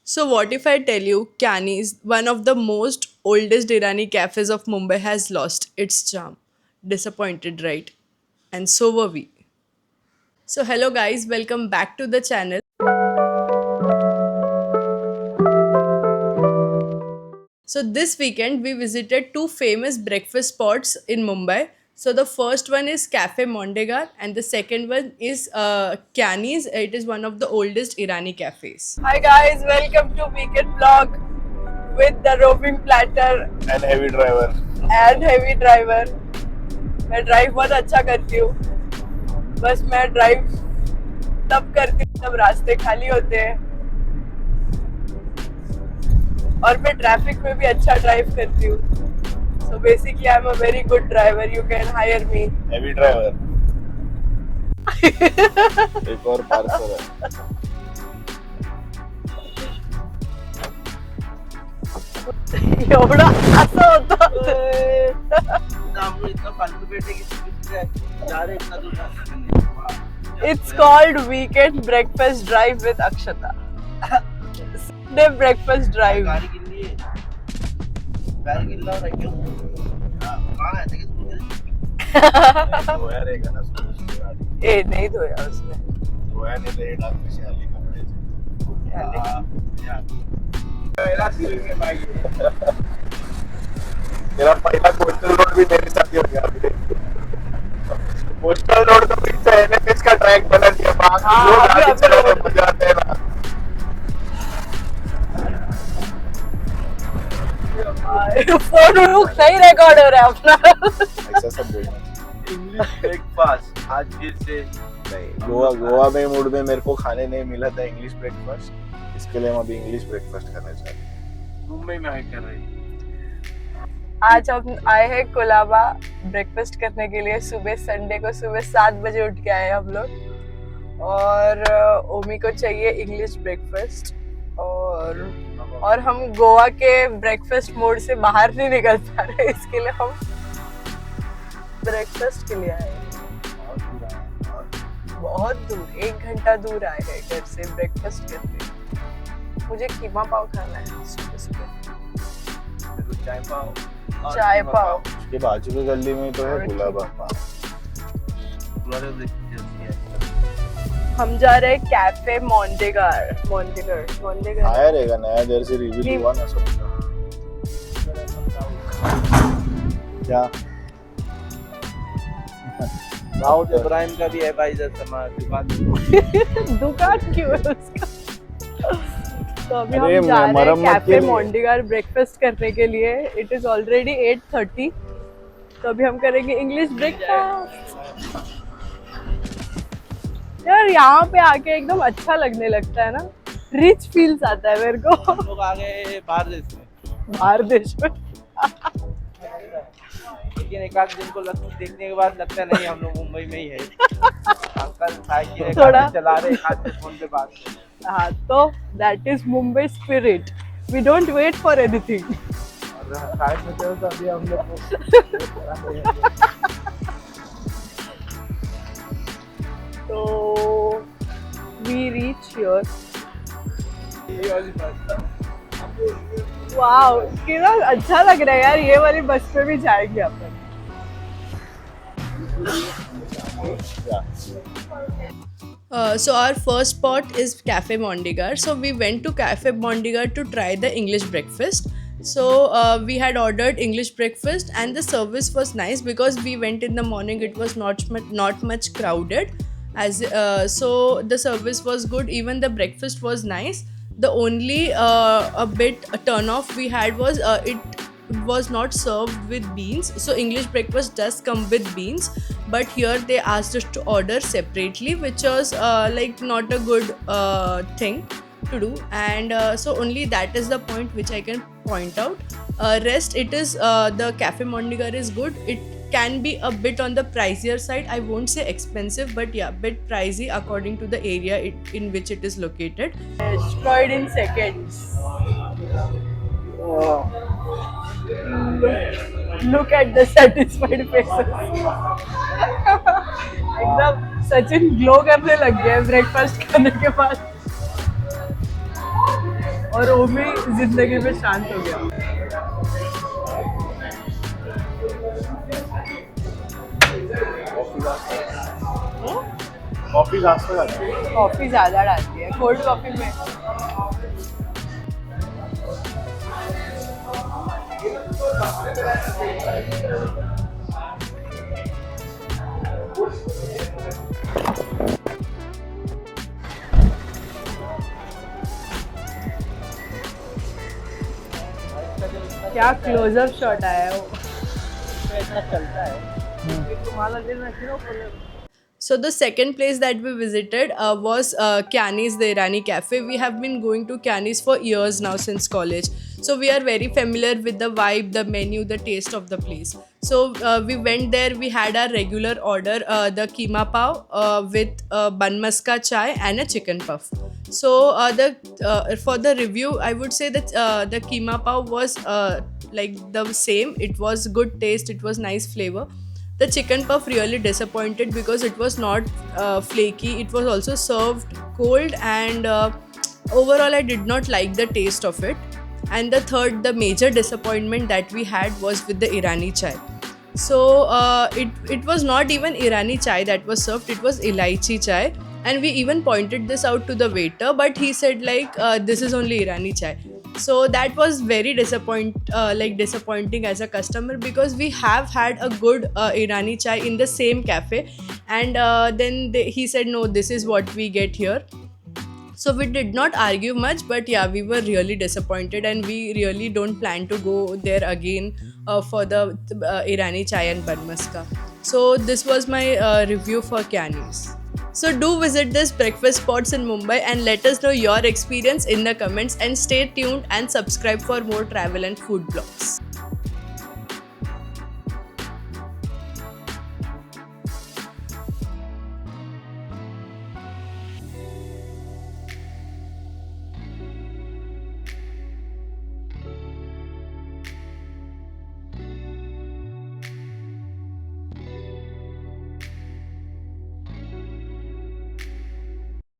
So, what if I tell you Cani's, one of the most oldest Irani cafes of Mumbai, has lost its charm? Disappointed, right? And so were we. So, hello guys, welcome back to the channel. So, this weekend we visited two famous breakfast spots in Mumbai. So, the first one is Cafe Mondegar, and the second one is Cani's. It is one of the oldest Irani cafes. Hi guys, welcome to Weekend Vlog with the roving platter and heavy driver. and heavy driver. मैं drive बहुत अच्छा करती हूँ. बस मैं drive तब करती हूँ जब रास्ते खाली होते हैं और मैं ट्रैफिक में भी अच्छा ड्राइव करती हूँ. So basically I'm a very good driver. You can hire me. Heavy driver. एक और पार्सल है. एवढा असं होतं. It's called Weekend Breakfast Drive with Akshata. Sunday Breakfast Drive. धोया रहेगा ना उसकी गाड़ी. ए नहीं धोया उसने. धोया नहीं रहेगा कशी आली कपड्याची. मेरा पहला कोस्टल रोड भी मेरे साथ ही हो गया अभी. कोस्टल रोड तो फिर से एनएच का ट्रैक बना दिया. जो गाड़ी चलाने मजा आता है ना. फोन नहीं रिकॉर्ड हो रहा है अपना. ऐसा सब बोलना. इंग्लिश ब्रेकफास्ट आज फिर से नहीं, गोवा में मूड में मेरे को खाने नहीं मिला था इंग्लिश ब्रेकफास्ट. इसके लिए हम अभी इंग्लिश ब्रेकफास्ट करने जा रहे हैं. मुंबई में कर रहे हैं. आज हम आए हैं कोलाबा ब्रेकफास्ट करने के लिए. सुबह संडे को सुबह 7 बजे उठ के आए हम लोग और ओमी को चाहिए इंग्लिश ब्रेकफास्ट और हम गोवा के ब्रेकफास्ट मोड से बाहर नहीं निकल पा रहे. इसके लिए हम ब्रेकफास्ट के लिए आए हैं. बहुत दूर 1 घंटा दूर आए हैं घर से ब्रेकफास्ट करने. मुझे कीमा पाव खाना है सुबह सुबह. चाय पाव. चाय पाव. उसके बाजू की गली में तो है गुलाबा. हम जा रहे हैं कैफे मोंडेगर. आया रहेगा नया जर्सी रिव्यू हुआ ना सबका. क्या दाऊद इब्राहिम का भी है भाई जैसा दुकान. दुकान क्यों है उसका. तो अभी अरे हम जा रहे हैं मरम्मत के कैफे लिए. मोंडेगर ब्रेकफास्ट करने के लिए. It is already 8:30. तो अभी हम करेंगे इंग्लिश ब्रेकफास्ट. यार यहाँ पे आके एकदम अच्छा लगने लगता है ना. रिच फील्स आता है मेरे को. हम लोग आ गए बाहर देश में. बाहर देश में. लेकिन एक आध दिन को देखने के बाद लगता है नहीं हम लोग मुंबई में ही है. अंकल साइकिल थोड़ा चला रहे एक हाथ से फोन पे बात कर. हाँ तो that is Mumbai spirit. We don't wait for anything. Side में चलो तो अभी हम लोग तो वी रीच हियर. वाओ कितना अच्छा लग रहा है यार. ये वाली बस पे भी जाएंगे अपन. So our first spot is Cafe Mondegar. So we went to Cafe Mondegar to try the English breakfast. So we had ordered English breakfast and the service was nice because we went in the morning. It was not much crowded. So the service was good. Even the breakfast was nice. The only a bit turn off we had was it was not served with beans. So English breakfast does come with beans, but here they asked us to order separately, which was like not a good thing to do. And so only that is the point which I can point out. Rest it is the Cafe Mondegar is good. It can be a bit on the pricier side. I won't say expensive, but yeah, bit pricey according to the area in which it is located. Destroyed in seconds. Look at the satisfied faces. एकदम Sachin glow करने लग गया breakfast करने के बाद. और ओमी जिंदगी में शांत हो गया. कॉफी जास्त घालते. कॉफी ज़्यादा डालती है कोल्ड कॉफी में. क्या क्लोजअप शॉट आया है वो. इतना चलता है तुम्हारा लेना क्यों. So the second place that we visited was Kyani's, the Irani cafe. We have been going to Kyani's for years now since college. So we are very familiar with the vibe, the menu, the taste of the place. So we went there. We had our regular order, the keema pav with bun maska chai and a chicken puff. So for the review, I would say that the keema pav was like the same. It was good taste. It was nice flavor. The chicken puff really disappointed because it was not flaky. It was also served cold, and overall I did not like the taste of it. And the major disappointment that we had was with the Irani chai. So it was not even Irani chai that was served, it was elaichi chai. And we even pointed this out to the waiter, but he said like this is only Irani chai. So that was very disappointing as a customer, because we have had a good Irani chai in the same cafe, and then he said no, this is what we get here. So we did not argue much, but yeah, we were really disappointed, and we really don't plan to go there again for the Irani chai and bun maska. So this was my review for Kyani's. So do visit this breakfast spots in Mumbai and let us know your experience in the comments, and stay tuned and subscribe for more travel and food blogs.